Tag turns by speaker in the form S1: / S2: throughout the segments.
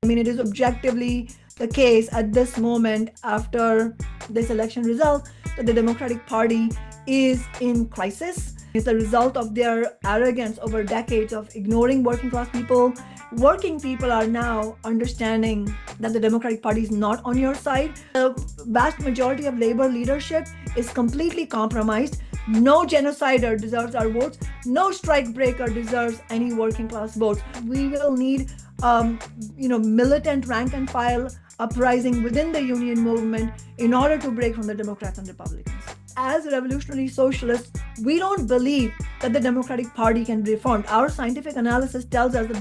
S1: I mean, it is objectively the case at this moment after this election result that the Democratic Party is in crisis. It's the result of their arrogance over decades of ignoring working class people. Working people are now understanding that the Democratic Party is not on your side. The vast majority of labor leadership is completely compromised. No genocider deserves our votes. No strike breaker deserves any working class votes. We will need militant rank and file uprising within the union movement in order to break from the Democrats and Republicans. As revolutionary socialists, we don't believe that the Democratic Party can be reformed. Our scientific analysis tells us that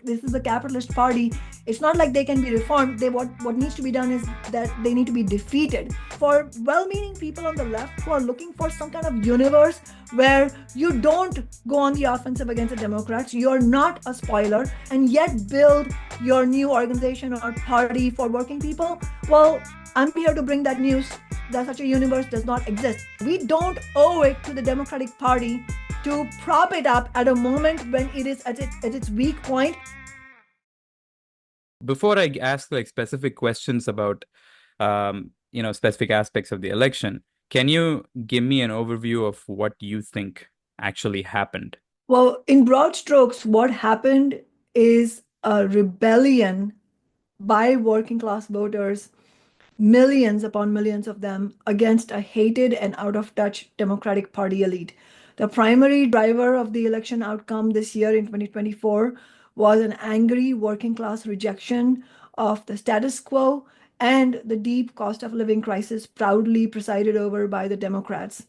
S1: this is a capitalist party. It's not like they can be reformed. What needs to be done is that they need to be defeated. For well-meaning people on the left who are looking for some kind of universe where you don't go on the offensive against the Democrats, you're not a spoiler, and yet build your new organization or party for working people, well, I'm here to bring that news that such a universe does not exist. We don't owe it to the Democratic Party to prop it up at a moment when it is at its weak point.
S2: Before I ask like specific questions about specific aspects of the election, can you give me an overview of what you think actually happened?
S1: Well, in broad strokes, what happened is a rebellion by working class voters, millions upon millions of them, against a hated and out of touch Democratic Party elite. The primary driver of the election outcome this year in 2024 was an angry working class rejection of the status quo and the deep cost of living crisis proudly presided over by the Democrats.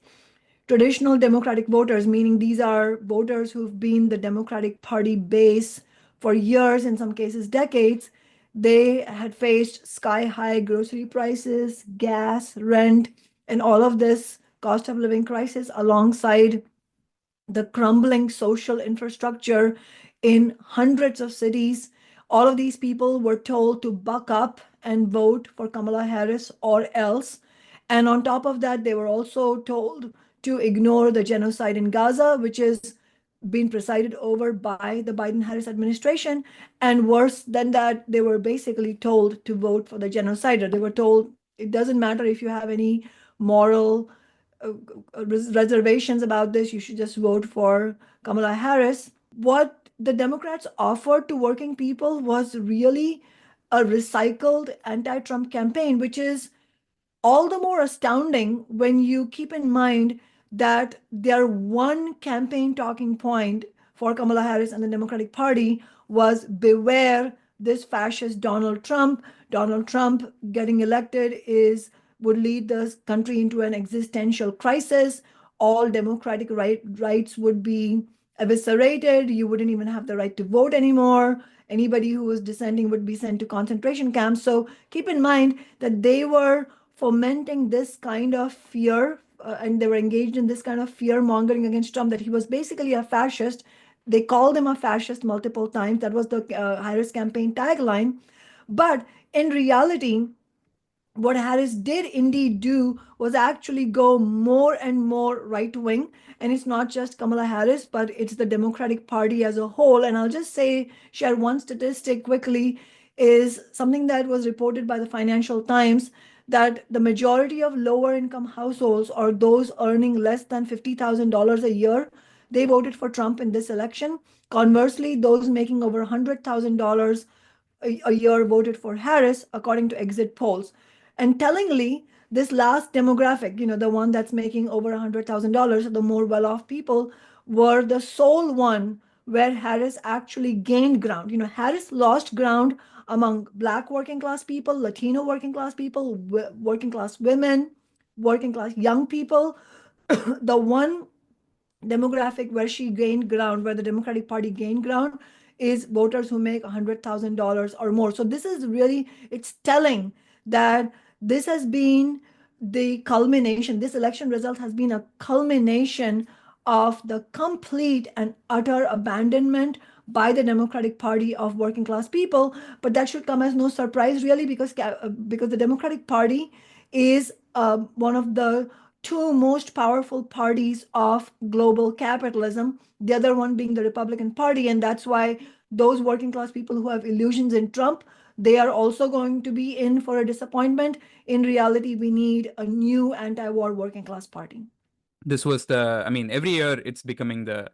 S1: Traditional Democratic voters, meaning these are voters who've been the Democratic Party base for years, in some cases decades, they had faced sky-high grocery prices, gas, rent, and all of this cost of living crisis alongside the crumbling social infrastructure in hundreds of cities. All of these people were told to buck up and vote for Kamala Harris or else. And on top of that, they were also told to ignore the genocide in Gaza, which is being presided over by the Biden-Harris administration. And worse than that, they were basically told to vote for the genocider. They were told it doesn't matter if you have any moral reservations about this, you should just vote for Kamala Harris. What the Democrats offered to working people was really a recycled anti-Trump campaign, which is all the more astounding when you keep in mind that their one campaign talking point for Kamala Harris and the Democratic Party was beware this fascist Donald Trump. Donald Trump getting elected would lead the country into an existential crisis. All democratic rights would be eviscerated. You wouldn't even have the right to vote anymore. Anybody who was dissenting would be sent to concentration camps. So keep in mind that they were fomenting this kind of fear, and they were engaged in this kind of fear mongering against Trump, that he was basically a fascist. They called him a fascist multiple times. That was the Harris campaign tagline. But in reality, what Harris did indeed do was actually go more and more right wing. And it's not just Kamala Harris, but it's the Democratic Party as a whole. And I'll just share one statistic quickly, is something that was reported by the Financial Times, that the majority of lower income households, or those earning less than $50,000 a year, they voted for Trump in this election. Conversely, those making over $100,000 a year voted for Harris, according to exit polls. And tellingly, this last demographic, the one that's making over $100,000, the more well-off people, were the sole one where Harris actually gained ground. Harris lost ground among Black working class people, Latino working class people, working class women, working class young people. The one demographic where she gained ground, where the Democratic Party gained ground, is voters who make $100,000 or more. So this is really, it's telling that this has been the culmination, this election result has been a culmination of the complete and utter abandonment by the Democratic Party of working class people. But that should come as no surprise, really, because the Democratic Party is one of the two most powerful parties of global capitalism, the other one being the Republican Party. And that's why those working class people who have illusions in Trump they are also going to be in for a disappointment. In reality, we need a new anti-war working class party.
S2: This was the, I mean, every year it's becoming the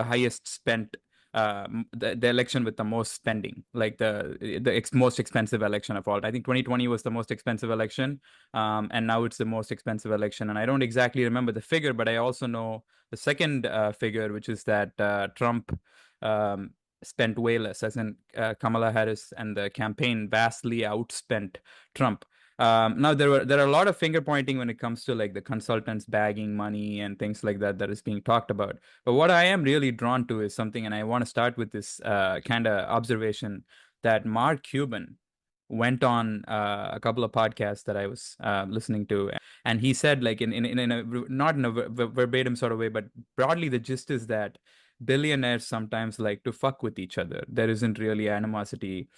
S2: highest spent, the election with the most spending, like the most expensive election of all. I think 2020 was the most expensive election, and now it's the most expensive election. And I don't exactly remember the figure, but I also know the second figure, which is that Trump um, spent way less, as in Kamala Harris and the campaign vastly outspent Trump. Now there are a lot of finger pointing when it comes to like the consultants bagging money and things like that that is being talked about. But what I am really drawn to is something, and I want to start with this kind of observation that Mark Cuban went on a couple of podcasts that I was listening to, and he said, like, in a, not in a verbatim sort of way, but broadly the gist is that billionaires sometimes like to fuck with each other. There isn't really animosity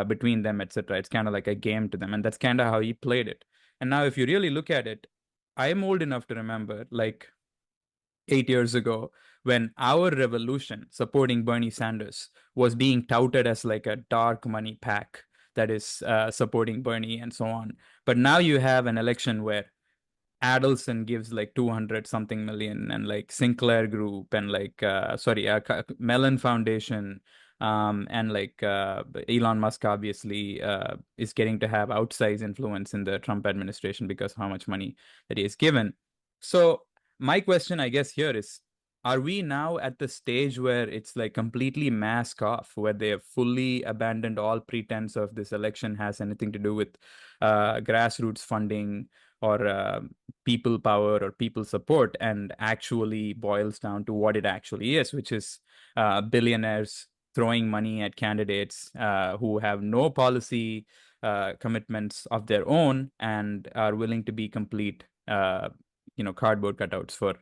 S2: between them, etc. It's kind of like a game to them, and that's kind of how he played it. And now, if you really look at it, I am old enough to remember, like 8 years ago, when our revolution supporting Bernie Sanders was being touted as like a dark money pack that is supporting Bernie and so on. But now you have an election where Adelson gives like 200 something million, and like Sinclair Group and like Mellon Foundation, and like Elon Musk obviously is getting to have outsized influence in the Trump administration because of how much money that he is given. So my question, I guess, here is, are we now at the stage where it's like completely mask off, where they have fully abandoned all pretense of this election has anything to do with grassroots funding or people power or people support, and actually boils down to what it actually is, which is billionaires throwing money at candidates who have no policy commitments of their own and are willing to be complete, cardboard cutouts for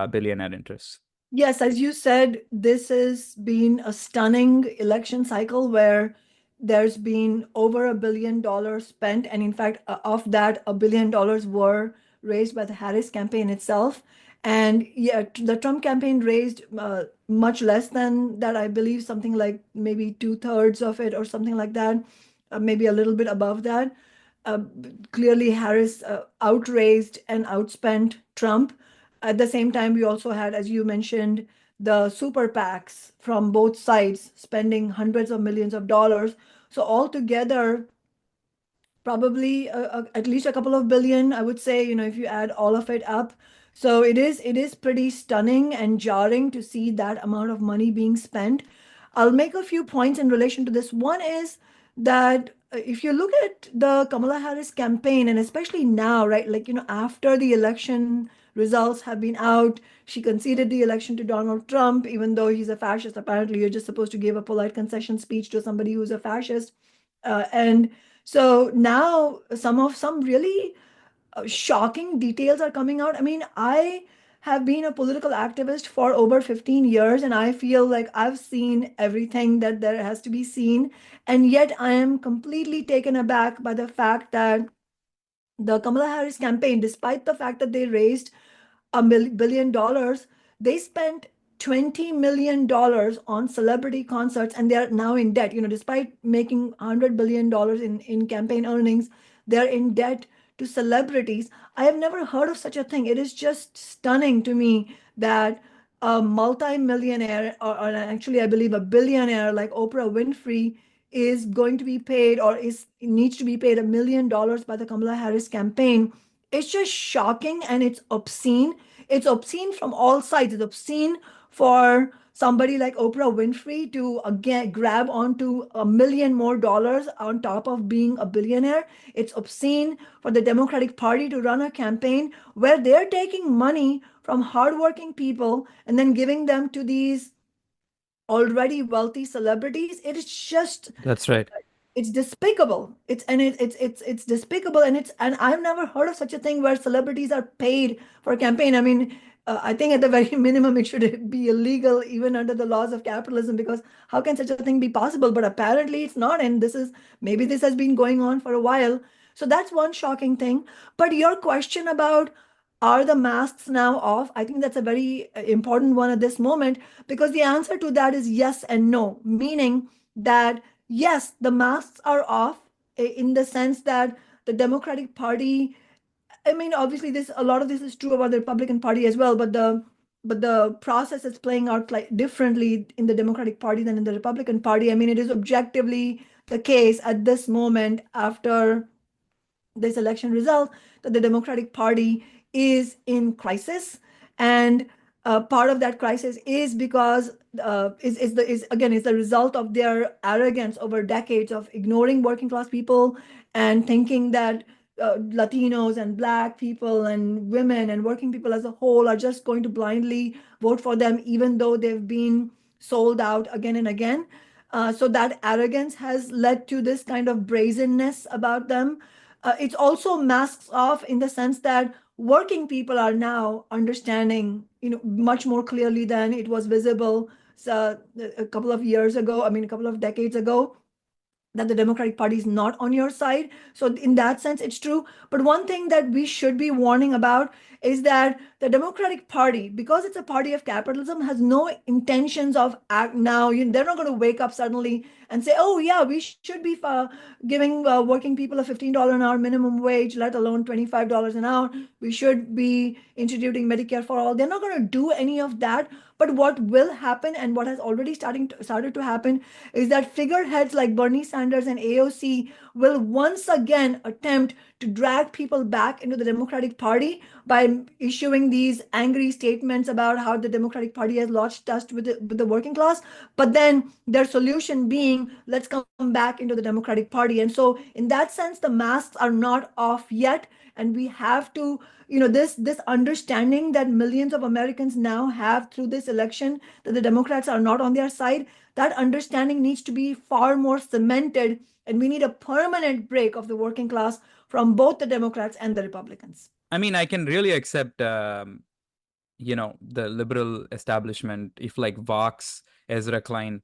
S2: billionaire interests.
S1: Yes, as you said, this has been a stunning election cycle where there's been over $1 billion spent. And in fact, of that, $1 billion were raised by the Harris campaign itself. And yeah, the Trump campaign raised much less than that. I believe something like maybe two-thirds of it or something like that, maybe a little bit above that. Uh, Clearly, Harris outraised and outspent Trump. At the same time, we also had, as you mentioned, the super PACs from both sides spending hundreds of millions of dollars. So altogether, probably at least a couple of billion, I would say, if you add all of it up. So it is pretty stunning and jarring to see that amount of money being spent. I'll make a few points in relation to this. One is that if you look at the Kamala Harris campaign, and especially now, right, like, after the election results have been out, she conceded the election to Donald Trump, even though he's a fascist. Apparently, you're just supposed to give a polite concession speech to somebody who's a fascist. And so now some really shocking details are coming out. I mean, I have been a political activist for over 15 years, and I feel like I've seen everything that there has to be seen. And yet I am completely taken aback by the fact that the Kamala Harris campaign, despite the fact that they raised $1 billion, they spent $20 million on celebrity concerts, and they are now in debt. Despite making $100 billion in campaign earnings, they're in debt to celebrities. I have never heard of such a thing. It is just stunning to me that a multi-millionaire, or actually, I believe a billionaire like Oprah Winfrey, is going to be paid, or is needs to be paid $1 million by the Kamala Harris campaign. It's just shocking and it's obscene. It's obscene from all sides. It's obscene for somebody like Oprah Winfrey to again grab onto $1 million more on top of being a billionaire. It's obscene for the Democratic Party to run a campaign where they're taking money from hardworking people and then giving them to these already wealthy celebrities. It is just,
S2: That's right.
S1: it's despicable. It's despicable, and I've never heard of such a thing where celebrities are paid for a campaign. I mean, I think at the very minimum it should be illegal even under the laws of capitalism, because how can such a thing be possible? But apparently it's not, and maybe this has been going on for a while. So that's one shocking thing. But your question about, are the masks now off? I think that's a very important one at this moment, because the answer to that is yes and no, meaning that yes, the masks are off, in the sense that the Democratic Party, I mean, obviously, this a lot of this is true about the Republican Party as well, but the process is playing out like differently in the Democratic Party than in the Republican Party. I mean, it is objectively the case at this moment after this election result that the Democratic Party is in crisis, and part of that crisis is because is again is the result of their arrogance over decades of ignoring working class people and thinking that Latinos and Black people and women and working people as a whole are just going to blindly vote for them, even though they've been sold out again and again. So that arrogance has led to this kind of brazenness about them. It's also masks off in the sense that working people are now understanding, much more clearly than it was visible, a couple of years ago. I mean, a couple of decades ago, that the Democratic Party is not on your side. So in that sense, it's true. But one thing that we should be warning about is that the Democratic Party, because it's a party of capitalism, has no intentions of act now. They're not going to wake up suddenly and say, "Oh yeah, we should be giving working people a $15 an hour minimum wage, let alone $25 an hour. We should be introducing Medicare for all." They're not going to do any of that. But what will happen, and what has already started to happen, is that figureheads like Bernie Sanders and AOC will once again attempt to drag people back into the Democratic Party by issuing these angry statements about how the Democratic Party has lost touch with the working class. But then their solution being, let's come back into the Democratic Party. And so, in that sense, the masks are not off yet. And we have to, this understanding that millions of Americans now have through this election, that the Democrats are not on their side, that understanding needs to be far more cemented, and we need a permanent break of the working class from both the Democrats and the Republicans.
S2: I mean, I can really accept the liberal establishment, if like Vox, Ezra Klein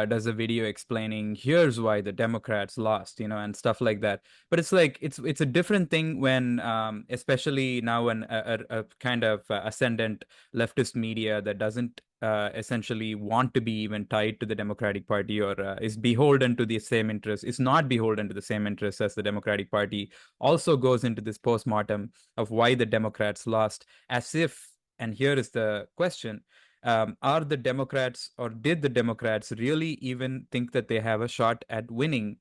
S2: does a video explaining here's why the Democrats lost, and stuff like that. But it's like it's a different thing when especially now when a kind of ascendant leftist media that doesn't essentially want to be even tied to the Democratic Party, or is beholden to the same interests, is not beholden to the same interests as the Democratic Party, also goes into this postmortem of why the Democrats lost, as if, and here is the question, are the Democrats, or did the Democrats really even think that they have a shot at winning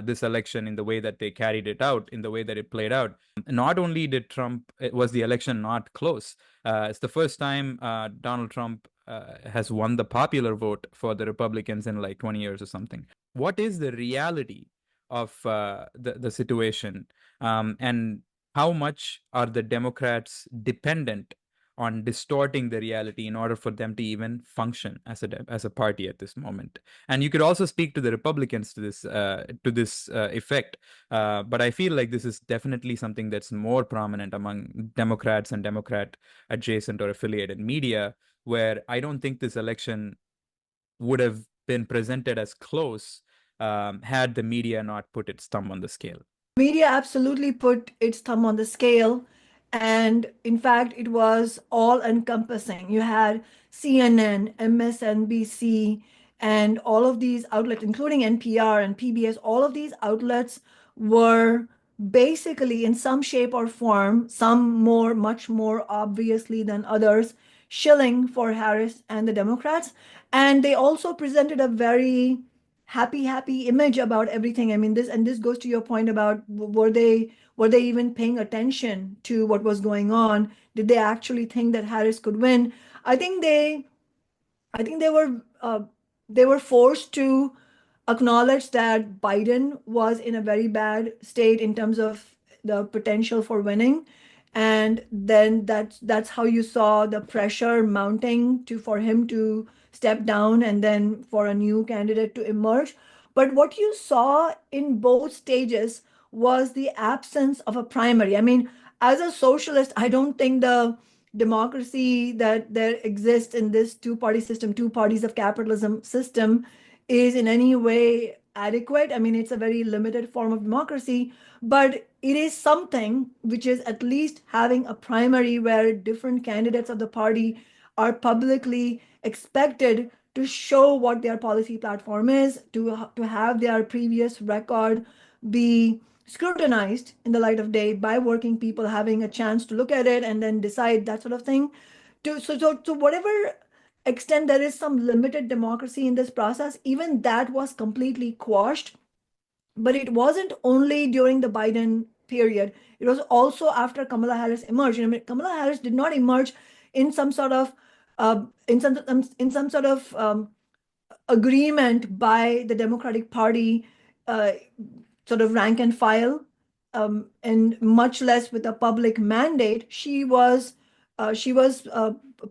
S2: this election in the way that they carried it out, in the way that it played out? Not only did was the election not close, it's the first time Donald Trump has won the popular vote for the Republicans in like 20 years or something. What is the reality of the situation? And how much are the Democrats dependent on distorting the reality in order for them to even function as a party at this moment? And you could also speak to the Republicans to this effect, but I feel like this is definitely something that's more prominent among Democrats and Democrat adjacent or affiliated media, where I don't think this election would have been presented as close had the media not put its thumb on the scale.
S1: Media absolutely put its thumb on the scale. And in fact, it was all encompassing. You had CNN, MSNBC, and all of these outlets, including NPR and PBS, all of these outlets were basically, in some shape or form, some more, much more obviously than others, shilling for Harris and the Democrats. And they also presented a very happy image about everything. I mean, this goes to your point about, were they even paying attention to what was going on? Did they actually think that Harris could win? I think they were forced to acknowledge that Biden was in a very bad state in terms of the potential for winning. And then that's how you saw the pressure mounting to for him to step down and then for a new candidate to emerge. But what you saw in both stages was the absence of a primary. I mean, as a socialist, I don't think the democracy that there exists in this two-party system, two parties of capitalism system, is in any way adequate. I mean, it's a very limited form of democracy, but it is something which is at least having a primary where different candidates of the party are publicly expected to show what their policy platform is, to have their previous record be scrutinized in the light of day by working people having a chance to look at it and then decide, that sort of thing. To whatever extent there is some limited democracy in this process, even that was completely quashed. But it wasn't only during the Biden period. It was also after Kamala Harris emerged. I mean, Kamala Harris did not emerge in some sort of uh, in some sort of agreement by the Democratic Party, uh, sort of rank and file, and much less with a public mandate. She was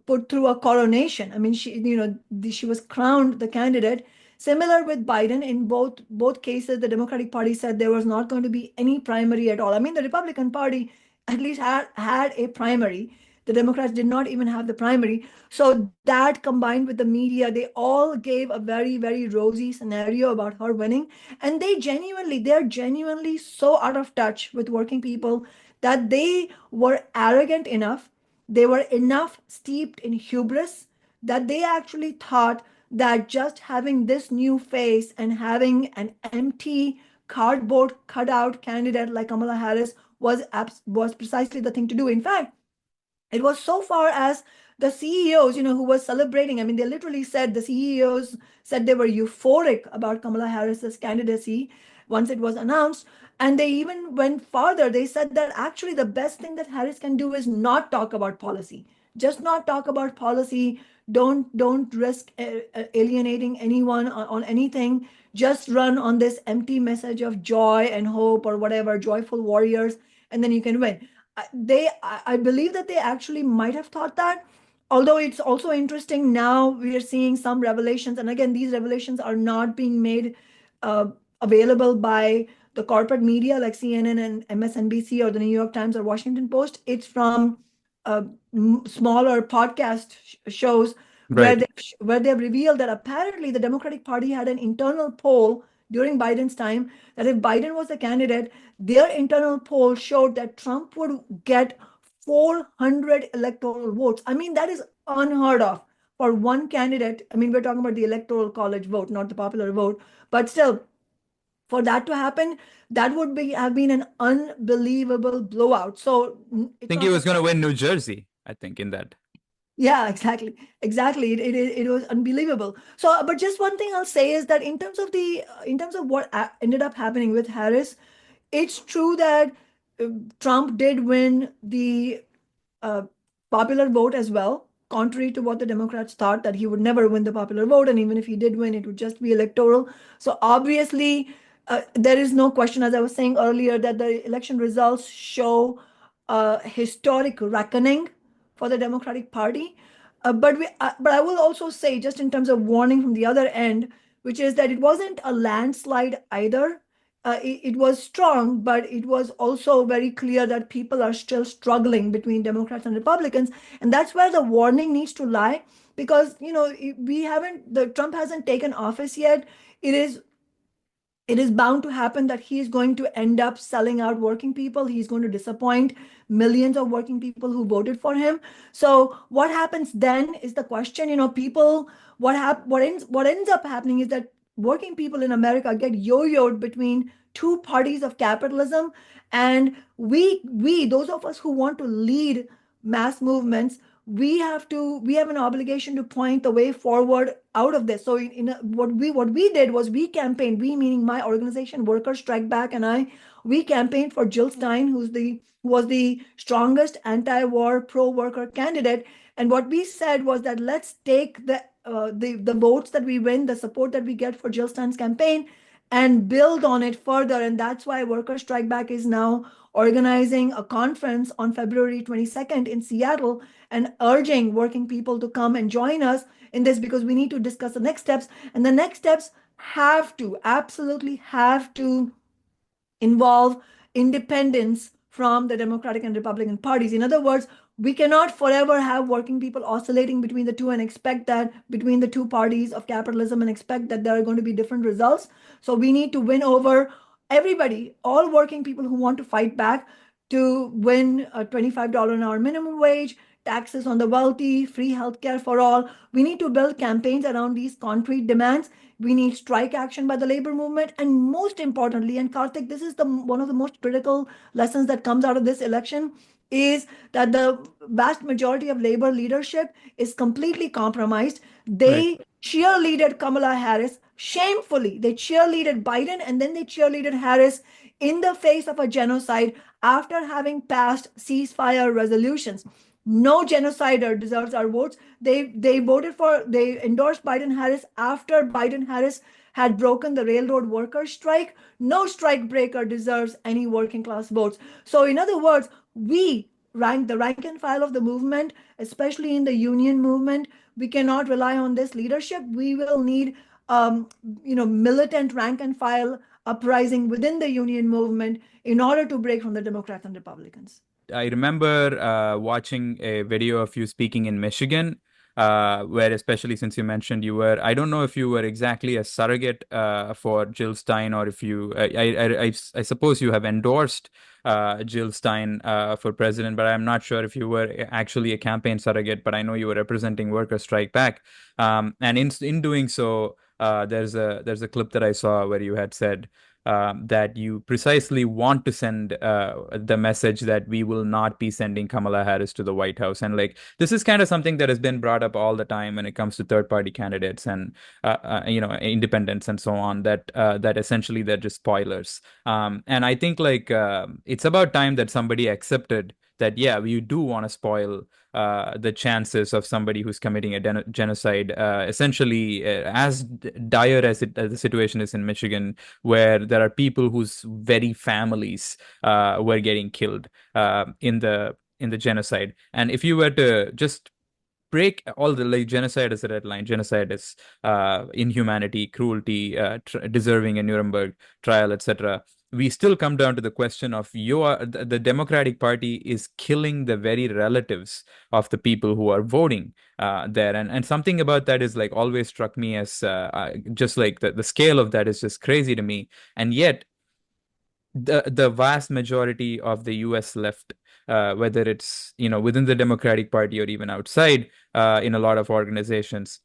S1: put through a coronation. I mean, she was crowned the candidate. Similar with Biden, in both cases, the Democratic Party said there was not going to be any primary at all. I mean, the Republican Party at least had a primary. The Democrats did not even have the primary. So that combined with the media, they all gave a very, very rosy scenario about her winning. And they're genuinely so out of touch with working people that they were arrogant enough, they were enough steeped in hubris that they actually thought that just having this new face and having an empty cardboard cutout candidate like Kamala Harris was precisely the thing to do. In fact, it was so far as the CEOs, who were celebrating. I mean, they literally said, the CEOs said they were euphoric about Kamala Harris's candidacy once it was announced. And they even went farther. They said that actually the best thing that Harris can do is not talk about policy. Just not talk about policy. Don't risk alienating anyone on anything. Just run on this empty message of joy and hope or whatever, joyful warriors, and then you can win. I believe that they actually might have thought that. Although it's also interesting, now we are seeing some revelations, and again, these revelations are not being made uh, available by the corporate media like CNN and MSNBC or the New York Times or Washington Post. It's from uh, smaller podcast shows where
S2: Right.
S1: they've revealed that apparently the Democratic Party had an internal poll during Biden's time that if Biden was the candidate, their internal poll showed that Trump would get 400 electoral votes. I mean, that is unheard of for one candidate. I mean, we're talking about the electoral college vote, not the popular vote, but still, for that to happen, that would have been an unbelievable blowout. So
S2: I
S1: it's
S2: think he
S1: not
S2: was going to win New Jersey, I think, in that.
S1: Yeah, exactly. It was unbelievable. So, but just one thing I'll say is that in terms of what ended up happening with Harris, it's true that Trump did win the uh, popular vote as well, contrary to what the Democrats thought, that he would never win the popular vote, and even if he did win, it would just be electoral. So obviously, there is no question, as I was saying earlier, that the election results show a historic reckoning for the Democratic Party. But I will also say, just in terms of warning from the other end, which is that it wasn't a landslide either. It was strong, but it was also very clear that people are still struggling between Democrats and Republicans, and that's where the warning needs to lie. Because we haven't the Trump hasn't taken office yet. It is it is bound to happen that he is going to end up selling out working people. He's going to disappoint millions of working people who voted for him. So what happens then is the question. People, what ends up happening is that working people in America get yo-yoed between two parties of capitalism, and we those of us who want to lead mass movements, we have an obligation to point the way forward out of this. So what we did was we campaigned, we meaning my organization Workers Strike Back and we campaigned for Jill Stein, who was the strongest anti-war pro-worker candidate. And what we said was that let's take the votes that we win, the support that we get for Jill Stein's campaign, and build on it further. And that's why Workers Strike Back is now organizing a conference on February 22nd in Seattle and urging working people to come and join us in this, because we need to discuss the next steps. And the next steps absolutely have to involve independence from the Democratic and Republican parties. In other words, we cannot forever have working people oscillating between the two and expect that between the two parties of capitalism and expect that there are going to be different results. So we need to win over everybody, all working people who want to fight back, to win a $25 an hour minimum wage, taxes on the wealthy, free healthcare for all. We need to build campaigns around these concrete demands. We need strike action by the labor movement. And most importantly, and Karthik, this is the one of the most critical lessons that comes out of this election, is that the vast majority of labor leadership is completely compromised.
S2: Right.
S1: They cheerleaded Kamala Harris shamefully. They cheerleaded Biden and then they cheerleaded Harris in the face of a genocide after having passed ceasefire resolutions. No genocider deserves our votes. They endorsed Biden Harris after Biden Harris had broken the railroad workers strike. No strike breaker deserves any working class votes. So in other words, we rank and file of the movement, especially in the union movement, we cannot rely on this leadership. We will need militant rank and file uprising within the union movement in order to break from the Democrats and Republicans.
S2: I remember watching a video of you speaking in Michigan, where especially since you mentioned you were, I don't know if you were exactly a surrogate for Jill Stein or if you, I suppose you have endorsed Jill Stein for president, but I'm not sure if you were actually a campaign surrogate, but I know you were representing Workers Strike Back. And in doing so, there's a clip that I saw where you had said, that you precisely want to send the message that we will not be sending Kamala Harris to the White House. And like, this is kind of something that has been brought up all the time when it comes to third party candidates and, independents and so on, that essentially they're just spoilers. And I think like it's about time that somebody accepted that, yeah, you do want to spoil the chances of somebody who's committing a genocide, essentially as dire as the situation is in Michigan, where there are people whose very families were getting killed in the genocide. And if you were to just break all the, like, genocide is a red line. Genocide is inhumanity, cruelty, deserving a Nuremberg trial, etc. We still come down to the question of the Democratic Party is killing the very relatives of the people who are voting there, and something about that is like always struck me as just like the scale of that is just crazy to me, and yet the vast majority of the US left, whether it's within the Democratic Party or even outside, in a lot of organizations,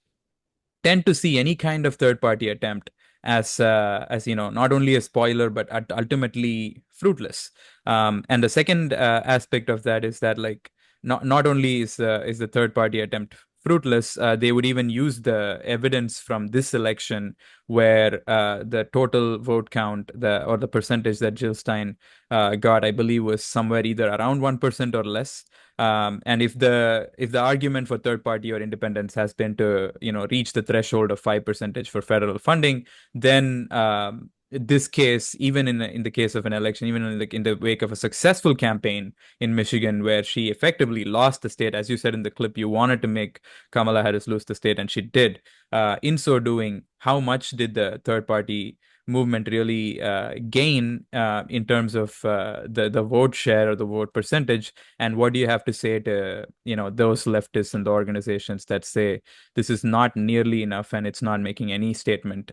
S2: tend to see any kind of third party attempt as not only a spoiler but ultimately fruitless. And the second aspect of that is that, like, not only is the third party attempt fruitless, they would even use the evidence from this election where the total vote count, the percentage that Jill Stein got, I believe, was somewhere either around 1% or less. And if the argument for third party or independence has been to reach the threshold of 5% for federal funding, then this case, even in the case of an election, even in the wake of a successful campaign in Michigan where she effectively lost the state, as you said in the clip, you wanted to make Kamala Harris lose the state, and she did. In so doing, how much did the third party movement really gain in terms of the vote share or the vote percentage? And what do you have to say to those leftists and the organizations that say this is not nearly enough and it's not making any statement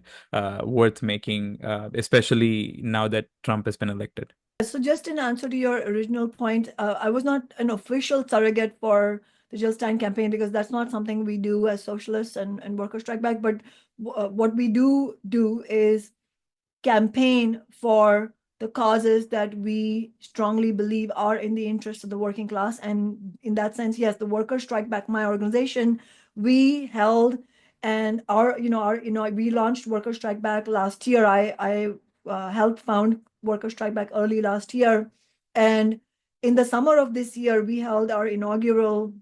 S2: worth making, especially now that Trump has been elected?
S1: So, just in answer to your original point, I was not an official surrogate for the Jill Stein campaign because that's not something we do as socialists and workers strike back. But what we do is campaign for the causes that we strongly believe are in the interest of the working class. And in that sense, yes, the Workers Strike Back, my organization, we held and we launched Workers Strike Back last year. I helped found Workers Strike Back early last year. And in the summer of this year, we held our inaugural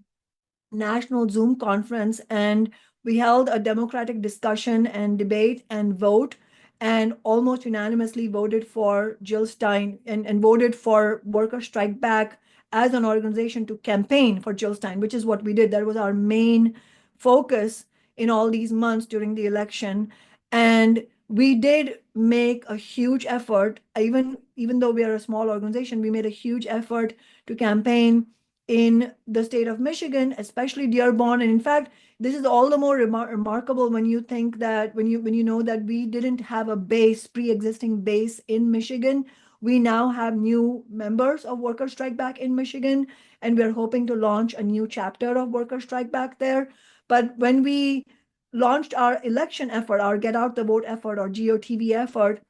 S1: national Zoom conference, and we held a democratic discussion and debate and vote, and almost unanimously voted for Jill Stein and voted for Worker Strike Back as an organization to campaign for Jill Stein, which is what we did. That was our main focus in all these months during the election. And we did make a huge effort, even though we are a small organization, we made a huge effort to campaign in the state of Michigan, especially Dearborn. And in fact, this is all the more remarkable when you think that when you know that we didn't have a pre-existing base in Michigan. We now have new members of Worker Strike Back in Michigan, and we're hoping to launch a new chapter of Worker Strike Back there. But when we launched our election effort, our Get Out the Vote effort, or GOTV effort,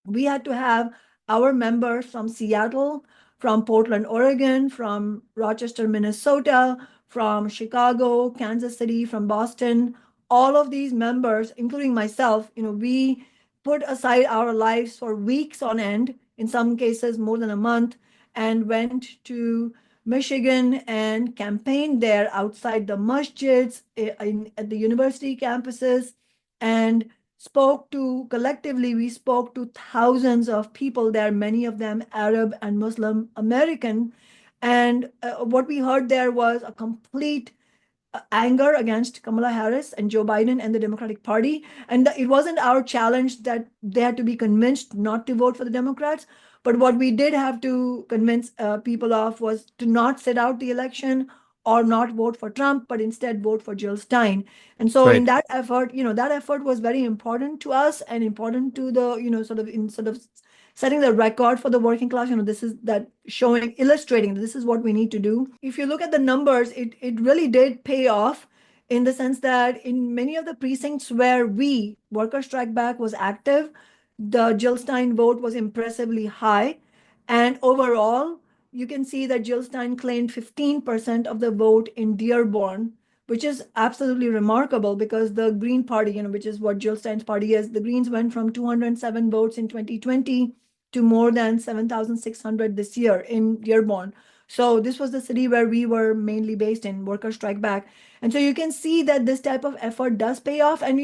S1: we had to have our members from Seattle, from Portland, Oregon, from Rochester, Minnesota, from Chicago, Kansas City, from Boston, all of these members, including myself, we put aside our lives for weeks on end, in some cases more than a month, and went to Michigan and campaigned there outside the masjids, at the university campuses, and collectively, we spoke to thousands of people there, many of them Arab and Muslim American. And what we heard there was a complete anger against Kamala Harris and Joe Biden and the Democratic Party. And it wasn't our challenge that they had to be convinced not to vote for the Democrats. But what we did have to convince people of was to not sit out the election or not vote for Trump, but instead vote for Jill Stein. And so in
S2: Right.
S1: that effort, that effort was very important to us and important to the, sort of setting the record for the working class. This is that showing, illustrating that this is what we need to do. If you look at the numbers, it really did pay off, in the sense that in many of the precincts where Worker Strike Back, was active, the Jill Stein vote was impressively high. And overall, you can see that Jill Stein claimed 15% of the vote in Dearborn, which is absolutely remarkable, because the Green Party, which is what Jill Stein's party is, the Greens went from 207 votes in 2020 to more than 7,600 this year in Dearborn. So this was the city where we were mainly based in, Worker Strike Back. And so you can see that this type of effort does pay off. And,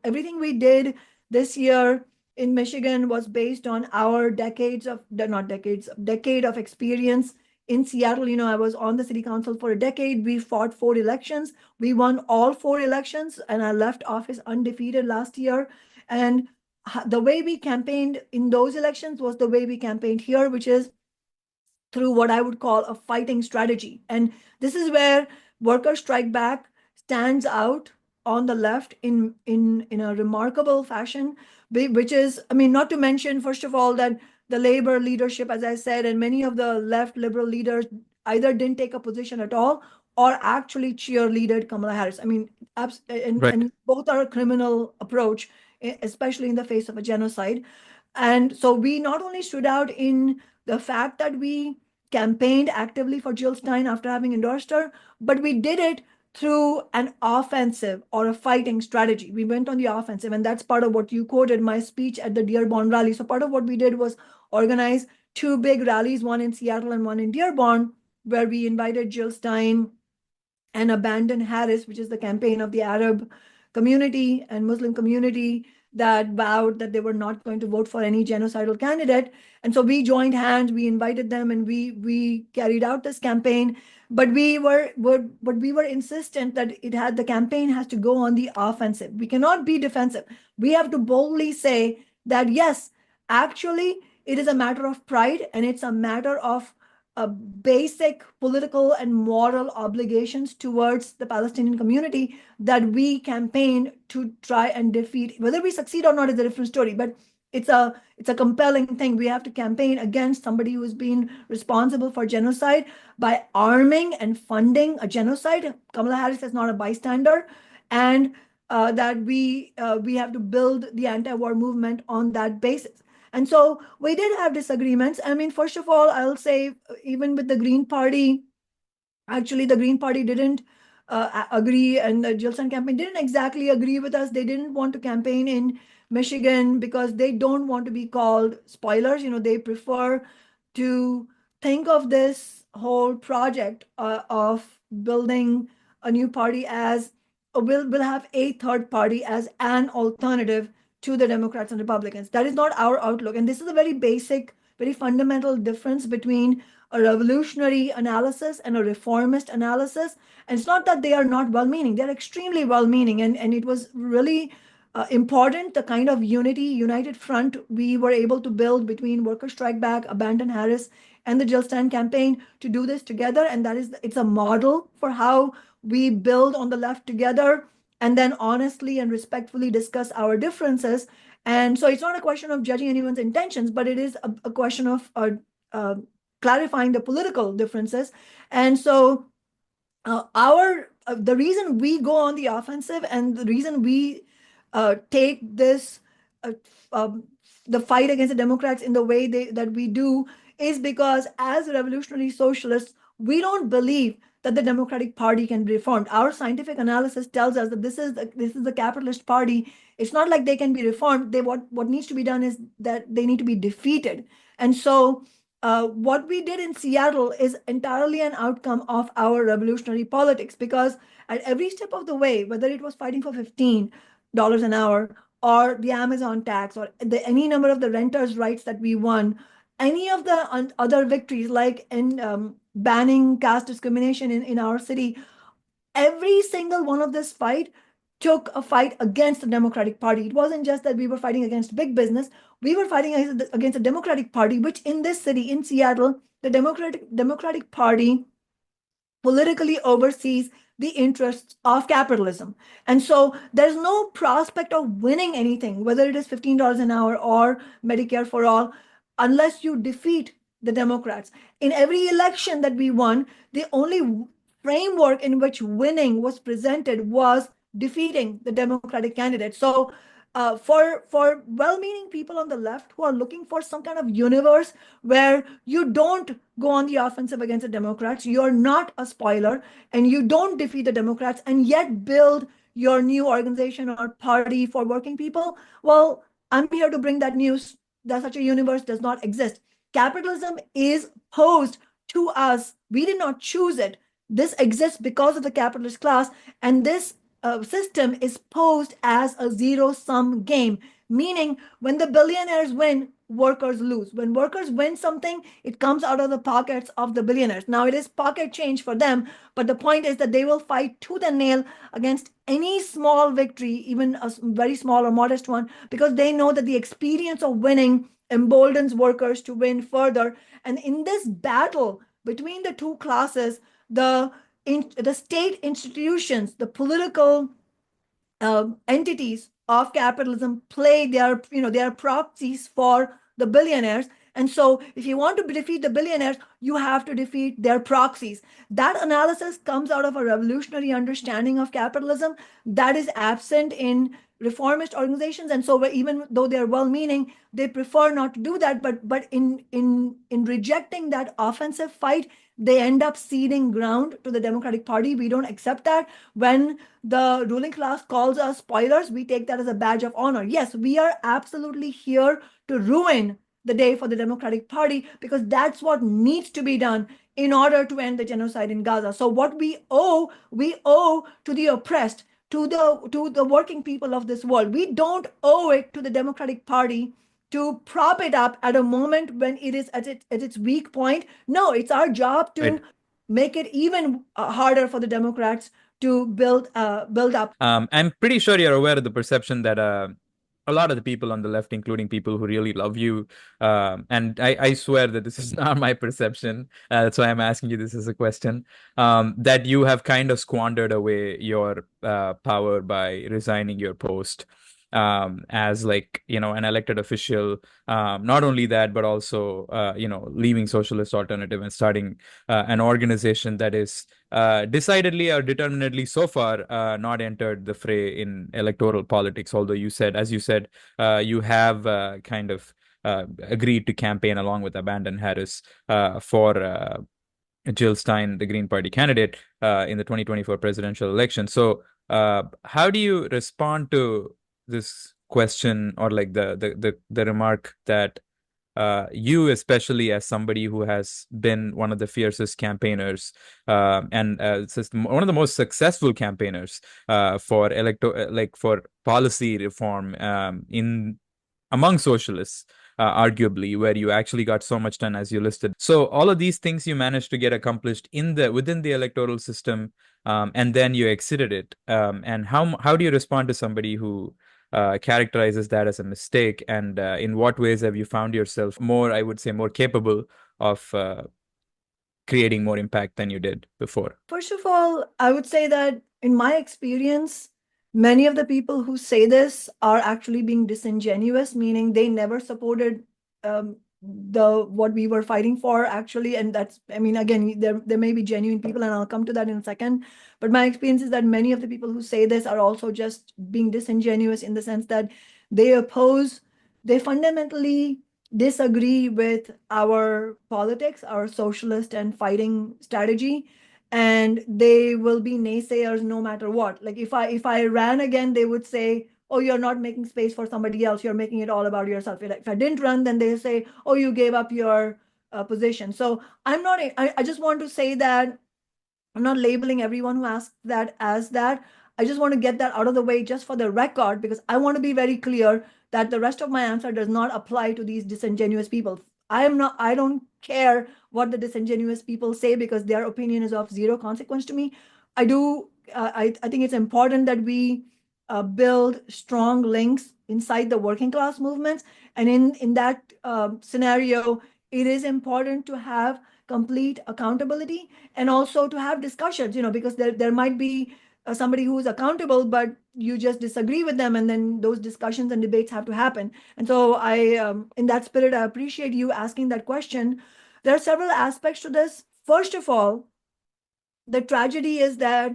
S1: everything we did this year in Michigan was based on our decade of experience in Seattle. I was on the city council for a decade. We fought 4 elections. We won all 4 elections, and I left office undefeated last year. And the way we campaigned in those elections was the way we campaigned here, which is through what I would call a fighting strategy. And this is where Worker Strike Back stands out on the left in a remarkable fashion, which is, I mean, not to mention, first of all, that the labor leadership, as I said, and many of the left liberal leaders either didn't take a position at all or actually cheerleaded Kamala Harris. I mean,
S2: Right.
S1: and both are a criminal approach, especially in the face of a genocide. And so we not only stood out in the fact that we campaigned actively for Jill Stein after having endorsed her, but we did it through an offensive or a fighting strategy. We went on the offensive, and that's part of what you quoted my speech at the Dearborn rally. So part of what we did was organize 2 big rallies, one in Seattle and one in Dearborn, where we invited Jill Stein and Abandon Harris, which is the campaign of the Arab community and Muslim community that vowed that they were not going to vote for any genocidal candidate. And so we joined hands, we invited them, and we carried out this campaign. But we were insistent that the campaign has to go on the offensive. We cannot be defensive. We have to boldly say that yes, actually, it is a matter of pride, and it's a matter of basic political and moral obligations towards the Palestinian community that we campaign to try and defeat. Whether we succeed or not is a different story, but it's a compelling thing. We have to campaign against somebody who has been responsible for genocide by arming and funding a genocide. Kamala Harris is not a bystander, and that we have to build the anti-war movement on that basis. And so we did have disagreements. I mean, first of all, I'll say, even with the Green Party, actually, the Green Party didn't agree, and the Gilson campaign didn't exactly agree with us. They didn't want to campaign in Michigan because they don't want to be called spoilers. They prefer to think of this whole project of building a new party as will have a third party as an alternative to the Democrats and Republicans. That is not our outlook. And this is a very basic, very fundamental difference between a revolutionary analysis and a reformist analysis. And it's not that they are not well-meaning. They're extremely well-meaning. And it was really important, the kind of united front we were able to build between Worker Strike Back, Abandon Harris, and the Jill Stein campaign to do this together. And it's a model for how we build on the left together and then honestly and respectfully discuss our differences. And so it's not a question of judging anyone's intentions, but it is a question of uh, clarifying the political differences. And so our the reason we go on the offensive and the reason we take this uh, um, the fight against the Democrats in the way that we do is because as revolutionary socialists we don't believe that the Democratic Party can be reformed. Our scientific analysis tells us that this is the capitalist party. It's not like they can be reformed. What needs to be done is that they need to be defeated. And so what we did in Seattle is entirely an outcome of our revolutionary politics, because at every step of the way, whether it was fighting for $15 an hour or the Amazon tax or any number of the renters' rights that we won, any of the other victories like in banning caste discrimination in our city, every single one of this fight took a fight against the Democratic Party. It wasn't just that we were fighting against big business. We were fighting against the Democratic Party, which in this city, in Seattle, the Democratic Party politically oversees the interests of capitalism. And so there's no prospect of winning anything, whether it is $15 an hour or Medicare for all, unless you defeat the Democrats. In every election that we won, the only framework in which winning was presented was defeating the Democratic candidate. So for well-meaning people on the left who are looking for some kind of universe where you don't go on the offensive against the Democrats, you're not a spoiler, and you don't defeat the Democrats and yet build your new organization or party for working people, well, I'm here to bring that news that such a universe does not exist. Capitalism is posed to us. We did not choose it. This exists because of the capitalist class, and this system is posed as a zero sum game, meaning when the billionaires win, workers lose. When workers win something, it comes out of the pockets of the billionaires. Now, it is pocket change for them, but the point is that they will fight tooth and nail against any small victory, even a very small or modest one, because they know that the experience of winning emboldens workers to win further. And in this battle between the two classes, the state institutions, the political entities of capitalism play their proxies for the billionaires. And so if you want to defeat the billionaires, you have to defeat their proxies. That analysis comes out of a revolutionary understanding of capitalism that is absent in reformist organizations. And so even though they're well-meaning, they prefer not to do that. But in rejecting that offensive fight, they end up ceding ground to the Democratic Party. We don't accept that. When the ruling class calls us spoilers, we take that as a badge of honor. Yes, we are absolutely here to ruin the day for the Democratic Party, because that's what needs to be done in order to end the genocide in Gaza. So what we owe to the oppressed, to the working people of this world. We don't owe it to the Democratic Party to prop it up at a moment when it is at its weak point. No, it's our job to
S2: Right.
S1: make it even harder for the Democrats to build up.
S2: I'm pretty sure you're aware of the perception that a lot of the people on the left, including people who really love you, and I swear that this is not my perception. That's why I'm asking you this as a question. That you have kind of squandered away your power by resigning your post as, like, an elected official. Not only that, but also leaving Socialist Alternative and starting an organization that is decidedly or determinedly so far not entered the fray in electoral politics. Although as you said, you have kind of agreed to campaign along with Abandon Harris for Jill Stein, the Green Party candidate, in the 2024 presidential election. So, how do you respond to this question, or like the remark that you, especially as somebody who has been one of the fiercest campaigners and one of the most successful campaigners for policy reform in among socialists, arguably, where you actually got so much done as you listed. So all of these things you managed to get accomplished within the electoral system, and then you exited it. And how do you respond to somebody who characterizes that as a mistake? And in what ways have you found yourself more, I would say, more capable of creating more impact than you did before?
S1: First of all, I would say that in my experience, Many of the people who say this are actually being disingenuous, meaning they never supported the what we were fighting for actually. And that's, I mean, again, there may be genuine people, and I'll come to that in a second. But my experience is that many of the people who say this are also just being disingenuous in the sense that they oppose, they fundamentally disagree with our politics, our socialist and fighting strategy, and they will be naysayers no matter what. Like if I ran again, they would say, oh, you're not making space for somebody else, you're making it all about yourself. If I didn't run, then they say, oh, you gave up your position. So I'm not, I just want to say that I'm not labeling everyone who asks that as that. I just want to get that out of the way just for the record, because I want to be very clear that the rest of my answer does not apply to these disingenuous people. I don't care what the disingenuous people say, because their opinion is of zero consequence to me. I think it's important that we build strong links inside the working class movements. And in that scenario, it is important to have complete accountability, and also to have discussions, because there might be somebody who is accountable, but you just disagree with them, and then those discussions and debates have to happen. And so in that spirit, I appreciate you asking that question. There are several aspects to this. First of all, the tragedy is that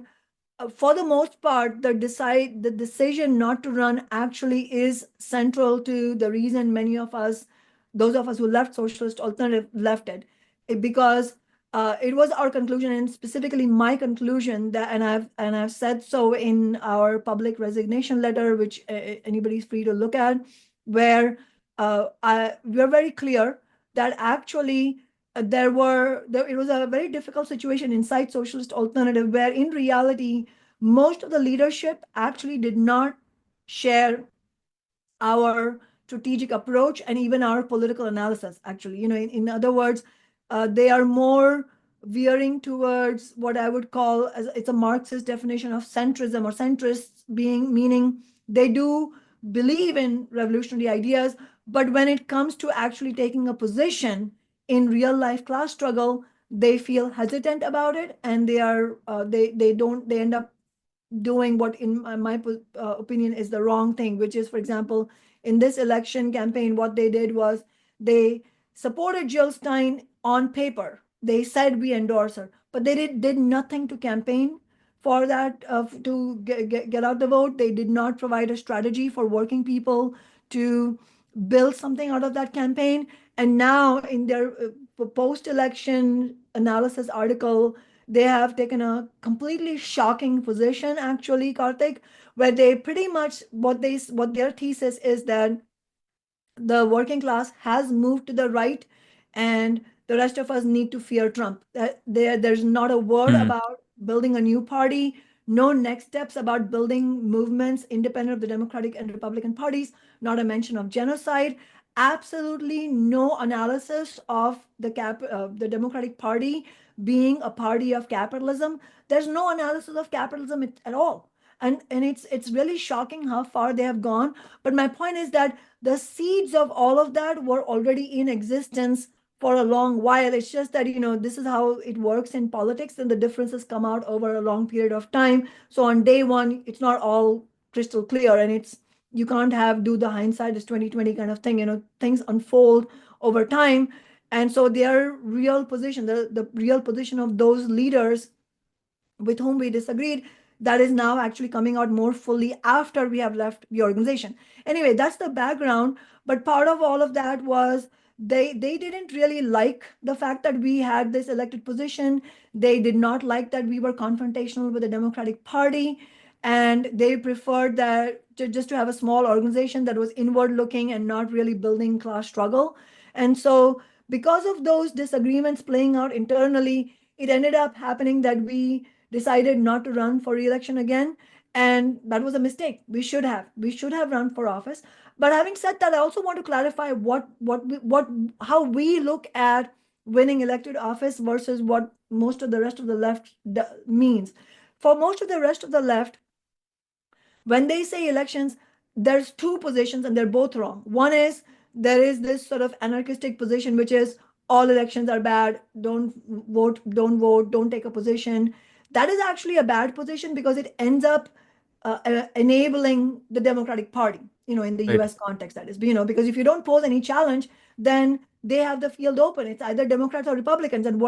S1: for the most part, the decision not to run actually is central to the reason many of us, those of us who left socialist alternative, left it. Because it was our conclusion, and specifically my conclusion, that, and I've said so in our public resignation letter, which anybody's free to look at, where we're very clear that actually it was a very difficult situation inside socialist alternative, where in reality most of the leadership actually did not share our strategic approach and even our political analysis. Actually, in other words, they are more veering towards what I would call, as it's a Marxist definition of centrism, or centrists being, meaning they do believe in revolutionary ideas, but when it comes to actually taking a position in real life class struggle, they feel hesitant about it, and they end up doing what, in my opinion, is the wrong thing, which is, for example, in this election campaign, what they did was they supported Jill Stein on paper. They said we endorse her, but they did nothing to campaign for that, to get out the vote. They did not provide a strategy for working people to build something out of that campaign. And now in their post-election analysis article, they have taken a completely shocking position, actually, Karthik, where they pretty much, what their thesis is that the working class has moved to the right, and the rest of us need to fear Trump. There's not a word
S2: Mm,
S1: about building a new party, no next steps about building movements independent of the Democratic and Republican parties, not a mention of genocide, absolutely no analysis of the Democratic Party being a party of capitalism. There's no analysis of capitalism at all. And it's really shocking how far they have gone. But my point is that the seeds of all of that were already in existence for a long while. It's just that, this is how it works in politics, and the differences come out over a long period of time. So on day one, it's not all crystal clear, and you can't do the hindsight is 2020 kind of thing. Things unfold over time. And so their real position, the real position of those leaders with whom we disagreed, that is now actually coming out more fully after we have left the organization. Anyway, that's the background. But part of all of that was they didn't really like the fact that we had this elected position. They did not like that we were confrontational with the Democratic Party, and they preferred that just to have a small organization that was inward looking and not really building class struggle. And so because of those disagreements playing out internally, it ended up happening that we decided not to run for re-election again, and that was a mistake. We should have run for office. But having said that, I also want to clarify what how we look at winning elected office versus what most of the rest of the left means. For most of the rest of the left, when they say elections, there's two positions and they're both wrong. One is there is this sort of anarchistic position, which is all elections are bad, don't vote, don't take a position. That is actually a bad position, because it ends up enabling the Democratic Party, in the
S2: Right.
S1: US context, that is, because if you don't pose any challenge, then they have the field open. It's either Democrats or Republicans, and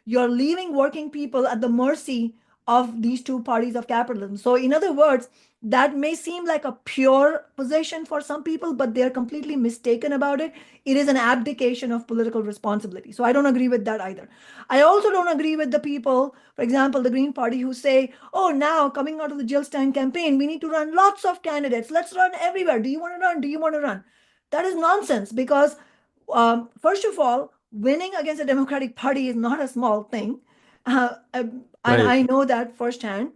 S1: you're leaving working people at the mercy of these two parties of capitalism. So, in other words, that may seem like a pure position for some people, but they're completely mistaken about it. It is an abdication of political responsibility. So I don't agree with that either. I also don't agree with the people, for example, the Green Party, who say, oh, now coming out of the Jill Stein campaign, we need to run lots of candidates. Let's run everywhere. Do you want to run? Do you want to run? That is nonsense because, first of all, winning against the Democratic Party is not a small thing. And
S2: Right.
S1: I know that firsthand.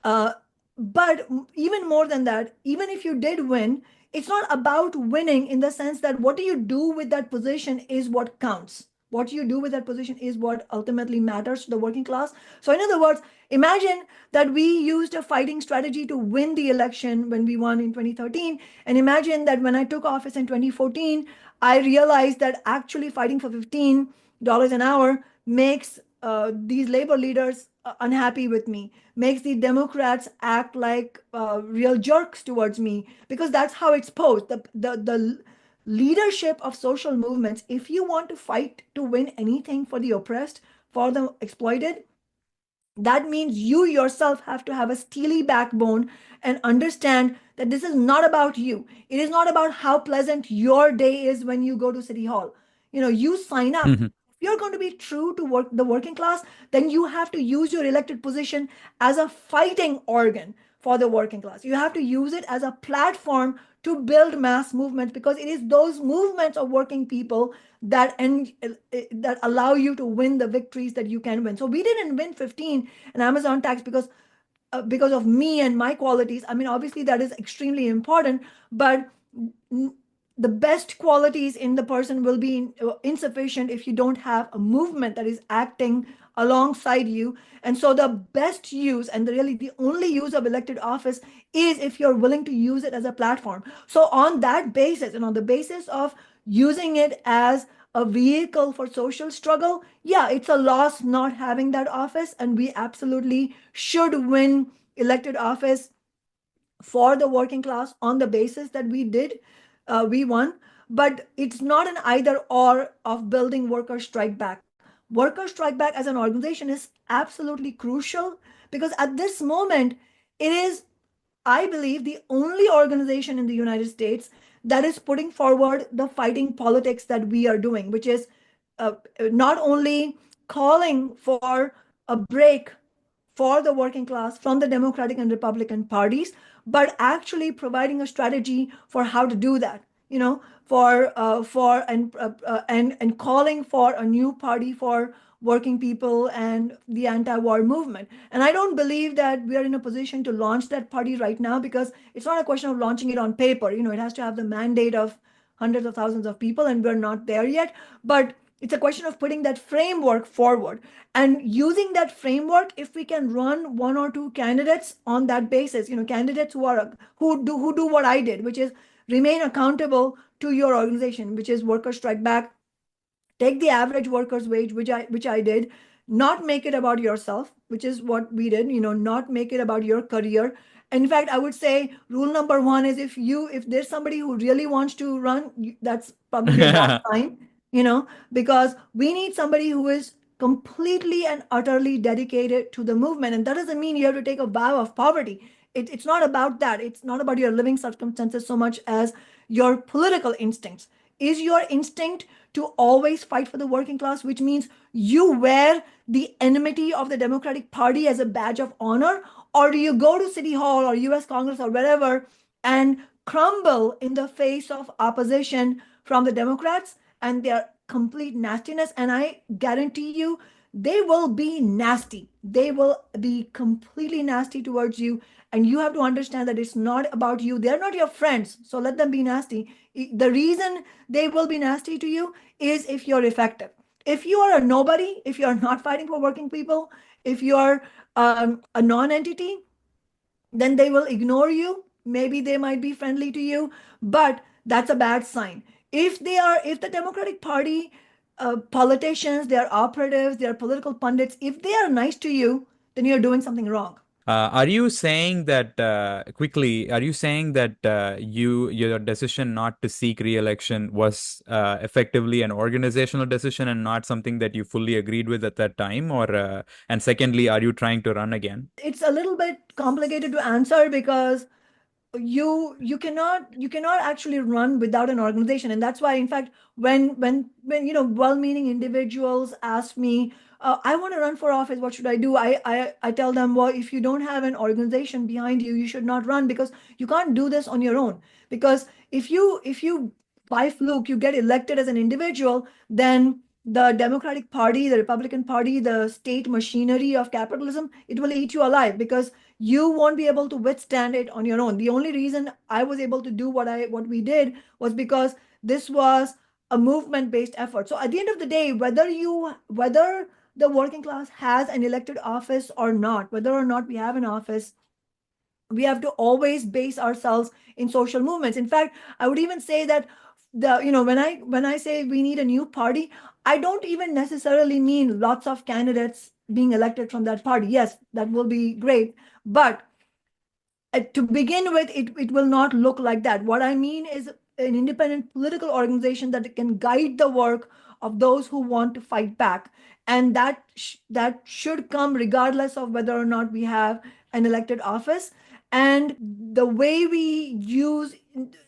S1: Uh, but even more than that, even if you did win, it's not about winning in the sense that what do you do with that position is what counts. What you do with that position is what ultimately matters to the working class. So, in other words, imagine that we used a fighting strategy to win the election when we won in 2013. And imagine that when I took office in 2014, I realized that actually fighting for $15 an hour makes these labor leaders unhappy with me, makes the Democrats act like real jerks towards me, because that's how it's posed. The leadership of social movements, if you want to fight to win anything for the oppressed, for the exploited, that means you yourself have to have a steely backbone and understand that this is not about you. It is not about how pleasant your day is when you go to City Hall. You sign up.
S2: Mhm.
S1: If you're going to be true to the working class, then you have to use your elected position as a fighting organ for the working class. You have to use it as a platform to build mass movements, because it is those movements of working people that allow you to win the victories that you can win. So we didn't win 15 an Amazon tax because of me and my qualities. I mean, obviously that is extremely important, but the best qualities in the person will be insufficient if you don't have a movement that is acting alongside you. And so the best use, and really the only use of elected office, is if you're willing to use it as a platform. So on that basis, and on the basis of using it as a vehicle for social struggle, yeah, it's a loss not having that office, and we absolutely should win elected office for the working class on the basis that we won. But it's not an either or of building worker strike back. Worker strike back as an organization is absolutely crucial, because at this moment, it is, I believe, the only organization in the United States that is putting forward the fighting politics that we are doing, which is not only calling for a break for the working class from the Democratic and Republican parties, but actually providing a strategy for how to do that. For and calling for a new party for working people and the anti-war movement. And I don't believe that we are in a position to launch that party right now, because it's not a question of launching it on paper. It has to have the mandate of hundreds of thousands of people, and we're not there yet. But it's a question of putting that framework forward and using that framework. If we can run one or two candidates on that basis, candidates who do what I did, which is remain accountable to your organization, which is worker strike back, take the average worker's wage, which I did, not make it about yourself, which is what we did, not make it about your career. In fact, I would say rule number one is, if there's somebody who really wants to run, that's probably a bad sign, because we need somebody who is completely and utterly dedicated to the movement. And that doesn't mean you have to take a vow of poverty. It's not about that. It's not about your living circumstances so much as your political instincts. Is your instinct to always fight for the working class, which means you wear the enmity of the Democratic Party as a badge of honor? Or do you go to City Hall or US Congress or wherever and crumble in the face of opposition from the Democrats and their complete nastiness? And I guarantee you, they will be nasty. They will be completely nasty towards you. And you have to understand that it's not about you. They're not your friends. So let them be nasty. The reason they will be nasty to you is if you're effective. If you are a nobody, if you're not fighting for working people, if you're a non entity, then they will ignore you. Maybe they might be friendly to you, but that's a bad sign. If the Democratic Party politicians, their operatives, their political pundits, if they are nice to you, then you're doing something wrong.
S2: Are you saying that quickly? Are you saying that your decision not to seek re-election was effectively an organizational decision and not something that you fully agreed with at that time? Or and secondly, are you trying to run again?
S1: It's a little bit complicated to answer because you cannot actually run without an organization, and that's why, in fact, when well-meaning individuals ask me, I want to run for office, what should I do? I tell them, well, if you don't have an organization behind you, you should not run, because you can't do this on your own. Because if you by fluke you get elected as an individual, then the Democratic Party, the Republican Party, the state machinery of capitalism, it will eat you alive, because you won't be able to withstand it on your own. The only reason I was able to do what we did was because this was a movement based effort. So at the end of the day, whether the working class has an elected office or not, whether or not we have an office, we have to always base ourselves in social movements. In fact, I would even say that when I say we need a new party, I don't even necessarily mean lots of candidates being elected from that party. Yes, that will be great, but to begin with, it will not look like that. What I mean is an independent political organization that can guide the work of those who want to fight back, and that should come regardless of whether or not we have an elected office. And the way we use,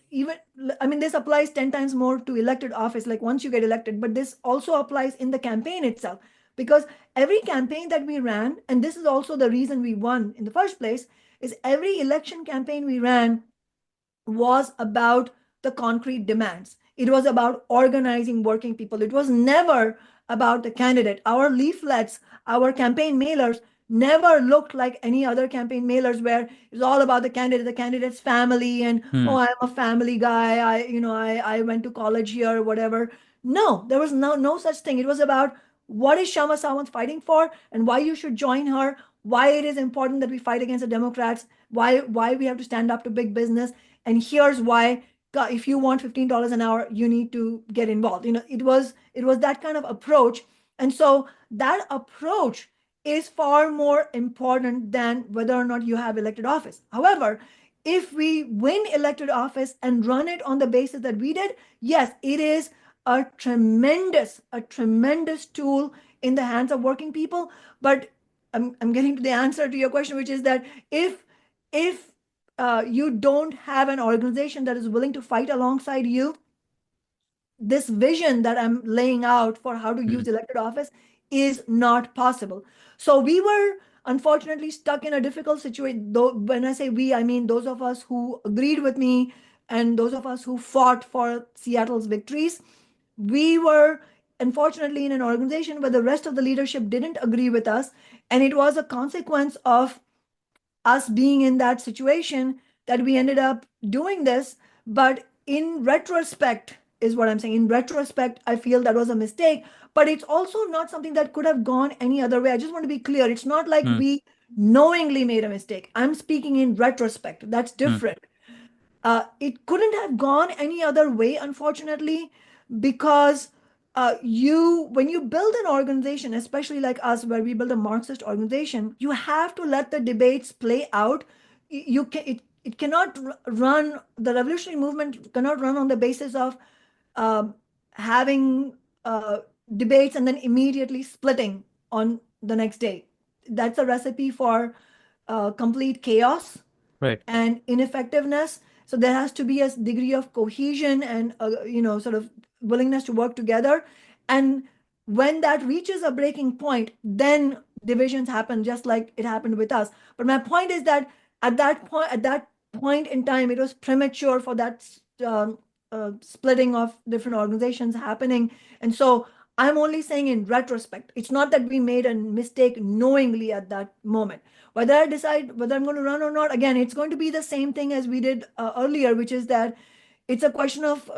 S1: even, I mean, this applies 10 times more to elected office, like once you get elected, but this also applies in the campaign itself, because every campaign that we ran, and this is also the reason we won in the first place, is every election campaign we ran was about the concrete demands. It was about organizing working people. It was never about the candidate. Our leaflets, our campaign mailers never looked like any other campaign mailers where it's all about the candidate, the candidate's family, and oh,
S2: Hmm.
S1: I'm a family guy. I went to college here, whatever. No, there was no such thing. It was about what is Kshama Sawant fighting for and why you should join her, why it is important that we fight against the Democrats, why we have to stand up to big business, and here's why. If you want $15 an hour, you need to get involved. It was that kind of approach. And so that approach is far more important than whether or not you have elected office. However, if we win elected office and run it on the basis that we did, yes, it is a tremendous tool in the hands of working people. But I'm getting to the answer to your question, which is that if you don't have an organization that is willing to fight alongside you, this vision that I'm laying out for how to
S2: Hmm.
S1: use elected office is not possible. So we were unfortunately stuck in a difficult situation. Though when I say we, I mean those of us who agreed with me and those of us who fought for Seattle's victories. We were unfortunately in an organization where the rest of the leadership didn't agree with us, and it was a consequence of us being in that situation that we ended up doing this. But in retrospect, is what I'm saying. In retrospect, I feel that was a mistake, but it's also not something that could have gone any other way. I just want to be clear. It's not like
S2: Hmm.
S1: we knowingly made a mistake. I'm speaking in retrospect. That's
S2: Hmm.
S1: different. It couldn't have gone any other way, unfortunately, because when you build an organization, especially like us, where we build a Marxist organization, you have to let the debates play out. It cannot run. The revolutionary movement cannot run on the basis of um, having debates and then immediately splitting on the next day. That's a recipe for complete chaos
S2: Right.
S1: and ineffectiveness. So there has to be a degree of cohesion and sort of willingness to work together. And when that reaches a breaking point, then divisions happen, just like it happened with us. But my point is that at that point in time, it was premature for that splitting of different organizations happening. And so I'm only saying in retrospect. It's not that we made a mistake knowingly at that moment. Whether I decide whether I'm going to run or not, again, it's going to be the same thing as we did earlier, which is that it's a question of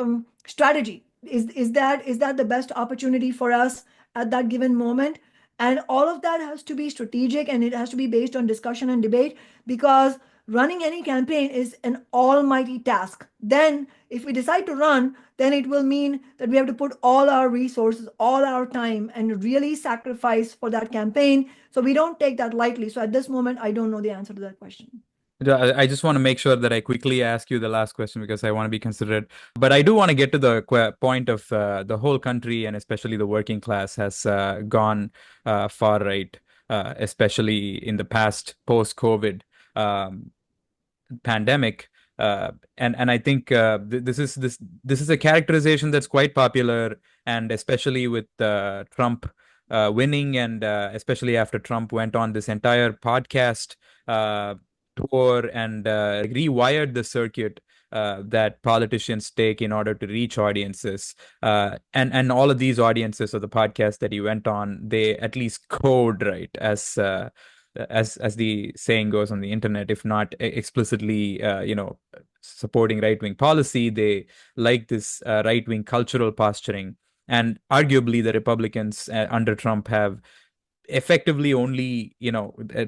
S1: strategy. Is that the best opportunity for us at that given moment? And all of that has to be strategic, and it has to be based on discussion and debate, because running any campaign is an almighty task. Then, if we decide to run, then it will mean that we have to put all our resources, all our time, and really sacrifice for that campaign. So we don't take that lightly. So at this moment, I don't know the answer to that question.
S2: Yeah, I just want to make sure that I quickly ask you the last question because I want to be considerate. But I do want to get to the point of the whole country and especially the working class has gone far right, especially in the past post-COVID. Um, pandemic. And I think this is a characterization that's quite popular, and especially with Trump winning, and especially after Trump went on this entire podcast uh, tour and rewired the circuit that politicians take in order to reach audiences. And all of these audiences of the podcast that he went on, they at least code right as the saying goes on the internet, if not explicitly, supporting right wing policy, they like this right wing cultural posturing. And arguably, the Republicans under Trump have effectively only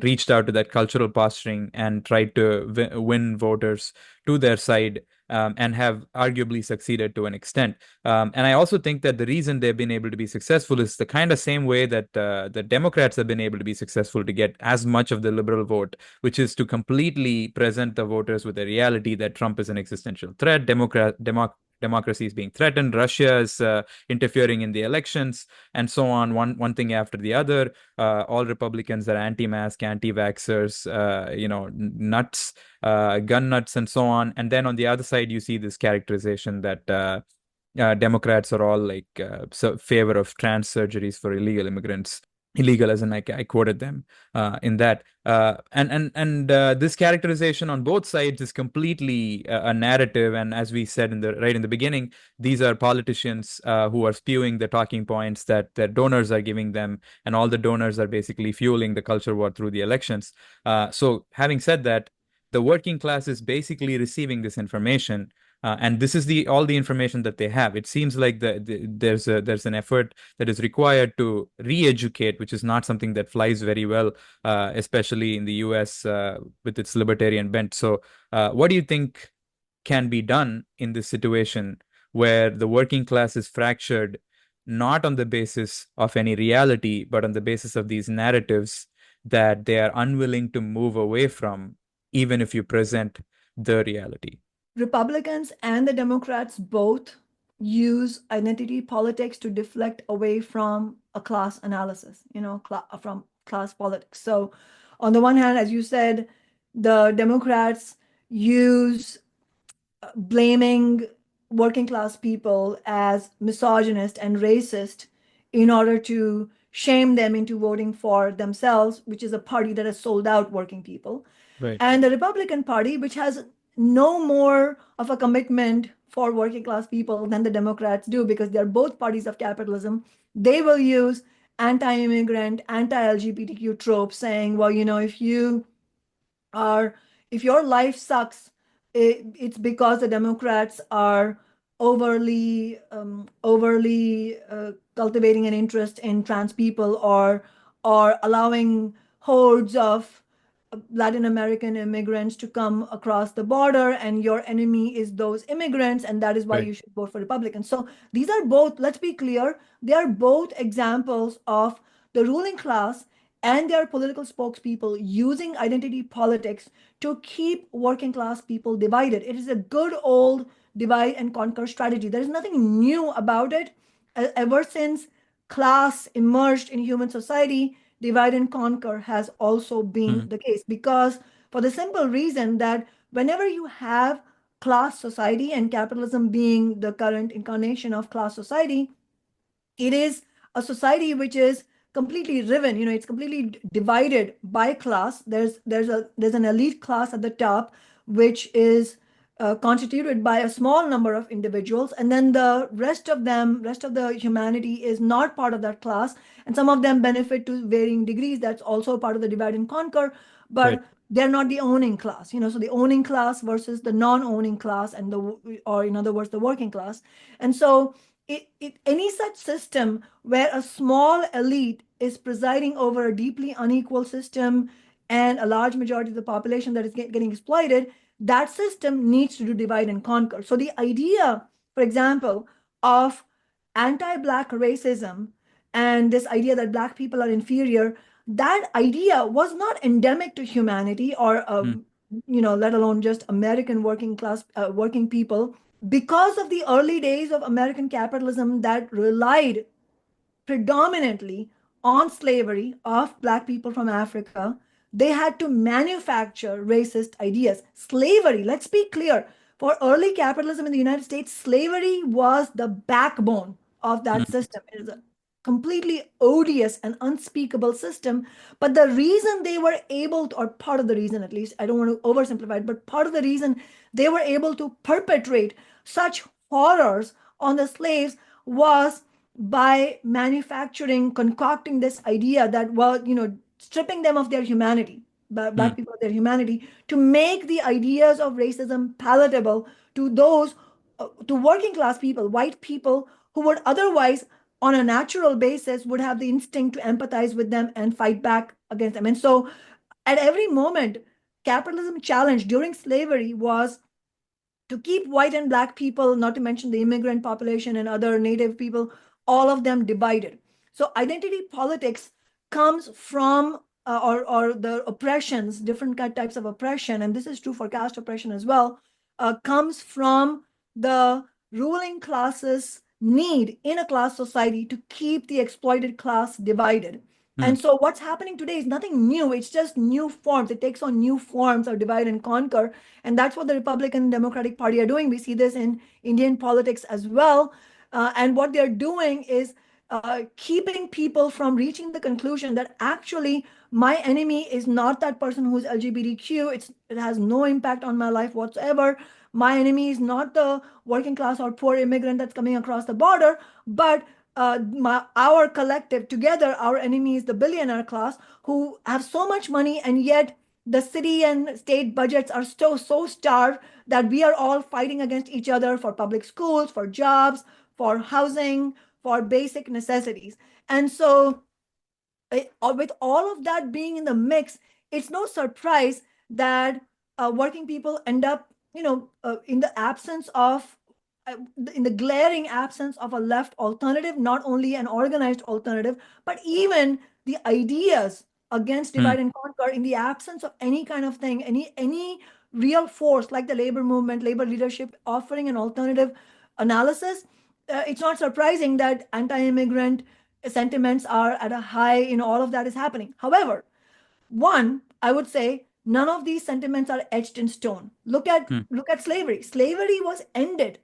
S2: reached out to that cultural posturing and tried to win voters to their side, and have arguably succeeded to an extent. And I also think that the reason they've been able to be successful is the kind of same way that the Democrats have been able to be successful to get as much of the liberal vote, which is to completely present the voters with the reality that Trump is an existential threat, democracy is being threatened, Russia is interfering in the elections, and so on, one thing after the other. All Republicans are anti-mask, anti-vaxxers, nuts, gun nuts, and so on. And then on the other side, you see this characterization that Democrats are all like favor of trans surgeries for illegal immigrants. Illegal, as in I quoted them in that. And this characterization on both sides is completely a narrative. And as we said right in the beginning, these are politicians who are spewing the talking points that their donors are giving them, and all the donors are basically fueling the culture war through the elections. So having said that, the working class is basically receiving this information, and this is the all the information that they have. It seems like there's an effort that is required to re-educate, which is not something that flies very well, especially in the US with its libertarian bent. So, what do you think can be done in this situation where the working class is fractured, not on the basis of any reality, but on the basis of these narratives that they are unwilling to move away from, even if you present the reality?
S1: Republicans and the Democrats both use identity politics to deflect away from a class analysis, from class politics. So, on the one hand, as you said, the Democrats use blaming working class people as misogynist and racist in order to shame them into voting for themselves, which is a party that has sold out working people.
S2: Right.
S1: And the Republican Party, which has no more of a commitment for working class people than the Democrats do, because they're both parties of capitalism, they will use anti immigrant, anti LGBTQ tropes, saying, well, if you are if your life sucks, it's because the Democrats are overly cultivating an interest in trans people, or allowing hordes of Latin American immigrants to come across the border, and your enemy is those immigrants, and that is why
S2: Right.
S1: you should vote for Republicans. So these are both, let's be clear, they are both examples of the ruling class and their political spokespeople using identity politics to keep working class people divided. It is a good old divide and conquer strategy. There is nothing new about it. Ever since class emerged in human society, divide and conquer has also been
S2: Hmm.
S1: the case, because for the simple reason that whenever you have class society, and capitalism being the current incarnation of class society, it is a society which is completely riven, it's completely divided by class. There's an elite class at the top, which is constituted by a small number of individuals, and then the rest of the humanity is not part of that class, and some of them benefit to varying degrees. That's also part of the divide and conquer,
S2: Right.
S1: but they're not the owning class, so the owning class versus the non-owning class, or in other words, the working class. And so any such system where a small elite is presiding over a deeply unequal system and a large majority of the population that is getting exploited, that system needs to do divide and conquer. So the idea, for example, of anti-Black racism and this idea that Black people are inferior, that idea was not endemic to humanity or,
S2: mm,
S1: let alone just American working class, working people. Because of the early days of American capitalism that relied predominantly on slavery of Black people from Africa, they had to manufacture racist ideas. Slavery, let's be clear, for early capitalism in the United States, slavery was the backbone of that
S2: mm,
S1: system. It is a completely odious and unspeakable system. But the reason they were able to, or part of the reason at least, I don't want to oversimplify it, but part of the reason they were able to perpetrate such horrors on the slaves was by manufacturing, concocting this idea that, well, stripping them of their humanity, Black
S2: mm,
S1: people of their humanity, to make the ideas of racism palatable to those, to working class people, white people, who would otherwise, on a natural basis, would have the instinct to empathize with them and fight back against them. And so, at every moment, capitalism challenge during slavery was to keep white and Black people, not to mention the immigrant population and other native people, all of them divided. So identity politics comes from, or the oppressions, different types of oppression, and this is true for caste oppression as well, comes from the ruling class's need in a class society to keep the exploited class divided.
S2: mm,
S1: And so what's happening today is nothing new. It's just new forms. It takes on new forms of divide and conquer. And that's what the Republican and Democratic Party are doing. We see this in Indian politics as well. And what they're doing is keeping people from reaching the conclusion that actually my enemy is not that person who's LGBTQ. It has no impact on my life whatsoever. My enemy is not the working class or poor immigrant that's coming across the border, but our collective together, our enemy is the billionaire class who have so much money, and yet the city and state budgets are so starved that we are all fighting against each other for public schools, for jobs, for housing, for basic necessities. And so, with all of that being in the mix, it's no surprise that working people end up, in the absence of, in the glaring absence of a left alternative, not only an organized alternative, but even the ideas against
S2: mm,
S1: divide and conquer, in the absence of any kind of thing, any real force like the labor movement, labor leadership offering an alternative analysis, it's not surprising that anti-immigrant sentiments are at a high. All of that is happening. However, one, I would say none of these sentiments are etched in stone.
S2: mm,
S1: Look at slavery. Slavery was ended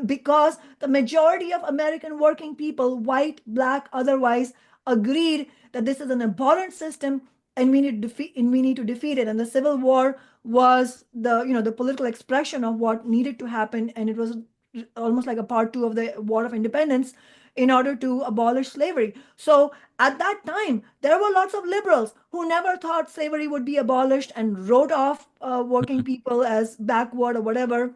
S1: because the majority of American working people, white, Black, otherwise, agreed that this is an abhorrent system and we need to defeat it. And the Civil War was the political expression of what needed to happen, and it was almost like a part two of the War of Independence in order to abolish slavery. So at that time, there were lots of liberals who never thought slavery would be abolished and wrote off working
S2: mm,
S1: people as backward or whatever,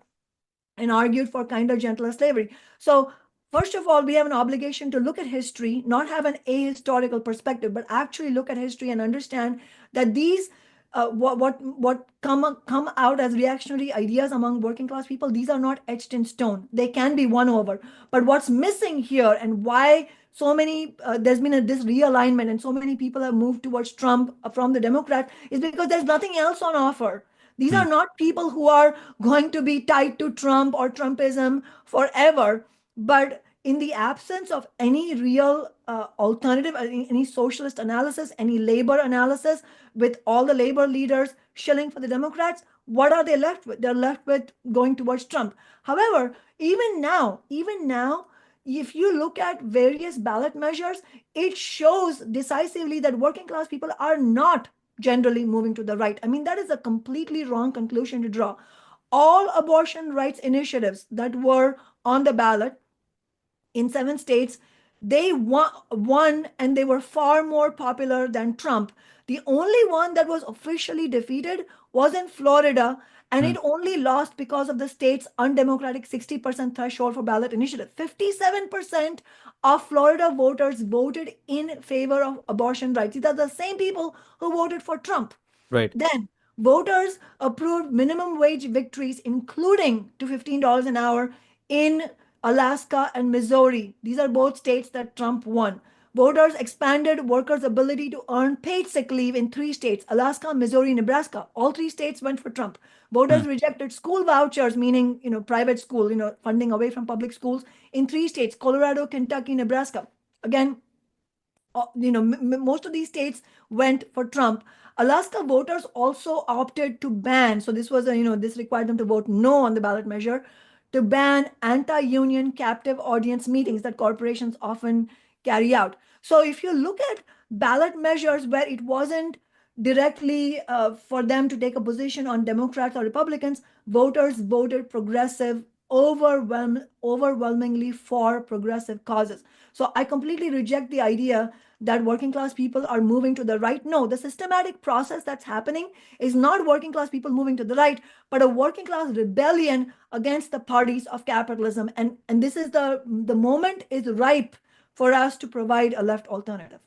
S1: and argued for kinder, gentler slavery. So, first of all, we have an obligation to look at history, not have an ahistorical perspective, but actually look at history and understand that these what come out as reactionary ideas among working class people, these are not etched in stone. They can be won over. But what's missing here, and why so many there's been this realignment and so many people have moved towards Trump from the Democrats, is because there's nothing else on offer. These are
S2: mm,
S1: not people who are going to be tied to Trump or Trumpism forever. But in the absence of any real alternative, any socialist analysis, any labor analysis, with all the labor leaders shilling for the Democrats, what are they left with? They're left with going towards Trump. However, even now, if you look at various ballot measures, it shows decisively that working class people are not generally moving to the right. I mean, that is a completely wrong conclusion to draw. All abortion rights initiatives that were on the ballot in 7 states, they won, and they were far more popular than Trump. The only one that was officially defeated was in Florida, and it
S2: mm,
S1: only lost because of the state's undemocratic 60% threshold for ballot initiative. 57% of Florida voters voted in favor of abortion rights. These are the same people who voted for Trump.
S2: Right.
S1: Then voters approved minimum wage victories, including to $15 an hour in Alaska and Missouri. These are both states that Trump won. Voters expanded workers' ability to earn paid sick leave in three states: Alaska, Missouri, Nebraska. All three states went for Trump.
S2: Hmm.
S1: Voters rejected school vouchers, meaning private school, funding away from public schools in three states: Colorado, Kentucky, Nebraska. Again, most of these states went for Trump. Alaska voters also opted to ban, so this was this required them to vote no on the ballot measure, to ban anti-union captive audience meetings that corporations often carry out. So if you look at ballot measures where it wasn't directly for them to take a position on Democrats or Republicans, voters voted progressive overwhelmingly for progressive causes. So I completely reject the idea that working class people are moving to the right. No, the systematic process that's happening is not working class people moving to the right, but a working class rebellion against the parties of capitalism. And this is the moment is ripe for us to provide a left alternative.